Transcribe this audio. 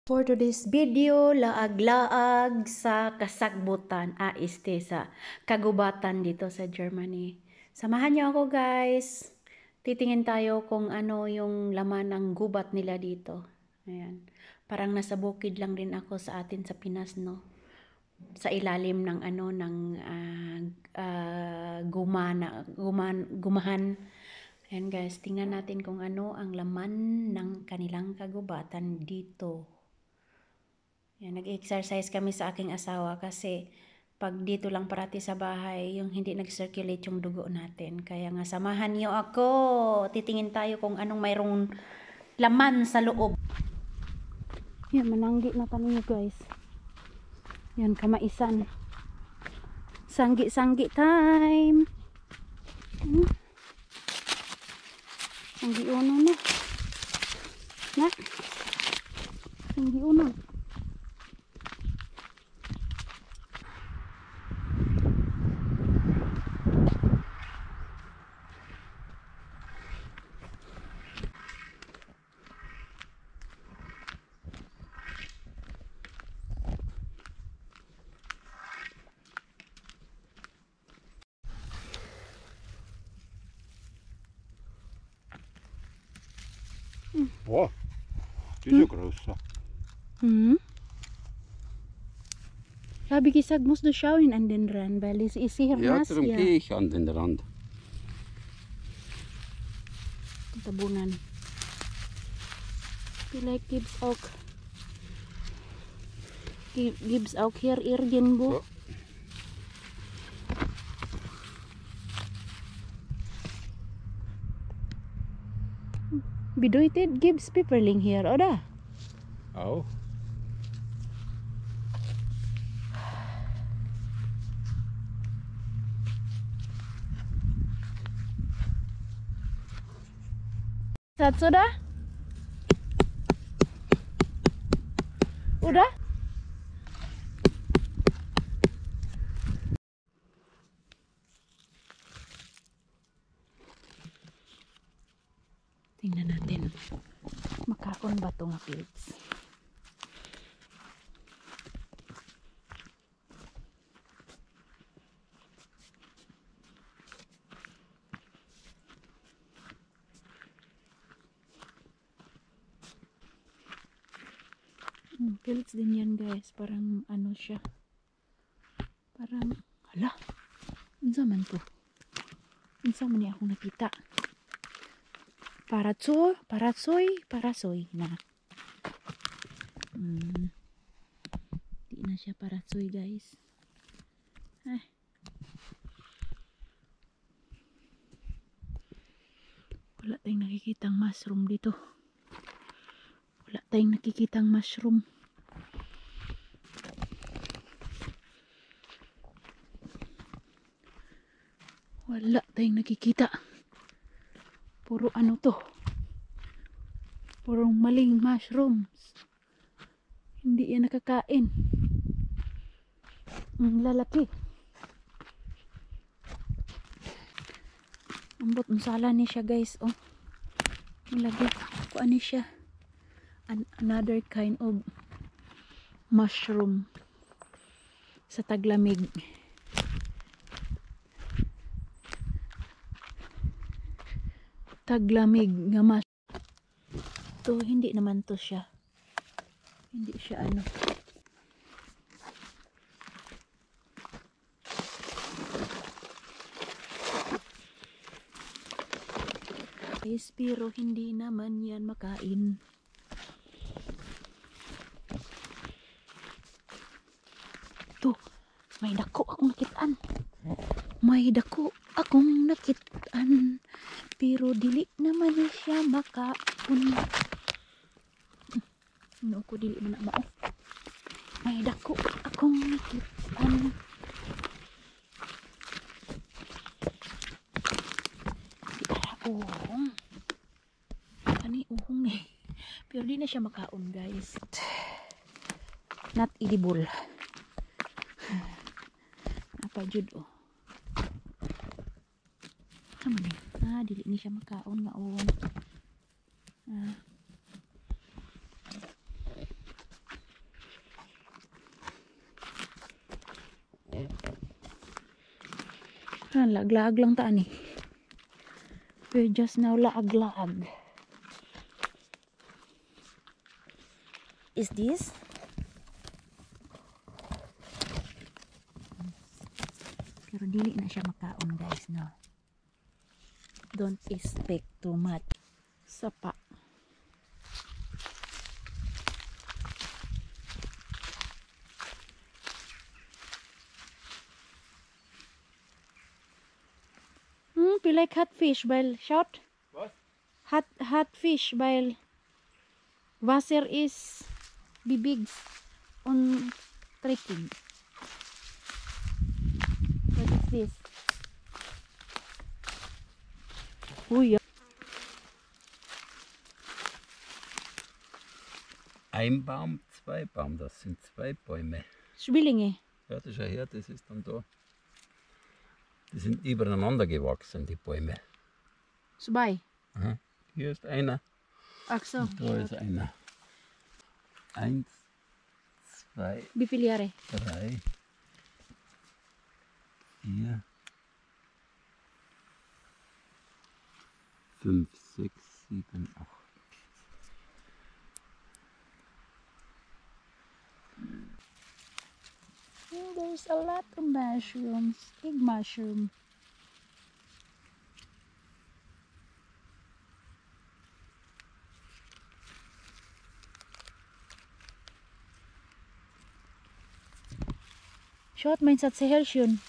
For today's video, laag-laag sa kasagbutan, sa kagubatan dito sa Germany. Samahan niyo ako guys. Titingin tayo kung ano yung laman ng gubat nila dito. Ayan. Parang nasa bukid lang din ako sa atin sa Pinas, no? Sa ilalim ng gumahan. Ayan guys, tingnan natin kung ano ang laman ng kanilang kagubatan dito. Yan, nag-exercise kami sa aking asawa kasi pag dito lang parati sa bahay, yung hindi nag-circulate yung dugo natin. Kaya nga, samahan niyo ako. Titingin tayo kung anong mayroong laman sa loob. Yan, mananggi na tayo guys. Yan, kamaisan. Sanggi-sanggi time. Sanggi uno na. Na. Sanggi uno. Åh, du är så grossa. Sabi kisag musst du schauen an den Rand, weil es ist hier Ja, nass darum hier. gehe ich an den Rand. Tabunan. Vielleicht gibt's auch hier irgendwo. So. Bedeutet gibt's Pfifferling hier, oder? Auch. Satz, oder? Oder? Tingnan natin. Makaon ba ito nga pills? Pills din yan guys. Parang ano siya. Parang, hala. Unsa man to? Unsa man niya akong nakita? Parasoy na. Di na siya parasoy guys. Wala tayong nakikitang mushroom dito. Wala tayong nakikitang mushroom. Wala tayong nakikita. Puro ano to? Purong maling mushrooms. Hindi yan nakakain. Ang lalaki. Ambot unsala ni siya guys. Oh. Malagay. Kuan ni siya. Another kind of mushroom. Sa taglamig. Taglamig nga mushroom. To hindi naman to siya. Hindi siya ano. Pero hindi naman yan makain. To, may dako akong nakitaan. May dako akong nakitaan. Pero dili naman siya makaon. Ano ko dili mo na mao. May dako akong nakitaan. Uhong. Ani uhong eh. Pero di na siya makaon guys. Not edible. Apa jud oh. Sama ni. Dili ni siya makaon nga oh. Laag-laag lang ta ni. We're just now laag-laag. Is this? Pero dili na siya makaon guys, no. Don't expect too much. Sapa. Feel like hot fish while shot. What? Hot fish while Wasser is bibig on trekking. What is this? Uy, Ein Baum, zwei Baum, das sind zwei Bäume. Schwillinge. Ja, das schau her, das ist dann da. Die sind übereinander gewachsen, die Bäume. Subay. Aha. Hier ist einer, Ach so. da ist einer. 1, 2, Bipiliare. 3, 4, 5, 6, 7, 8. There's a lot of mushrooms. Big mushroom. Shot, mein sa Hershun.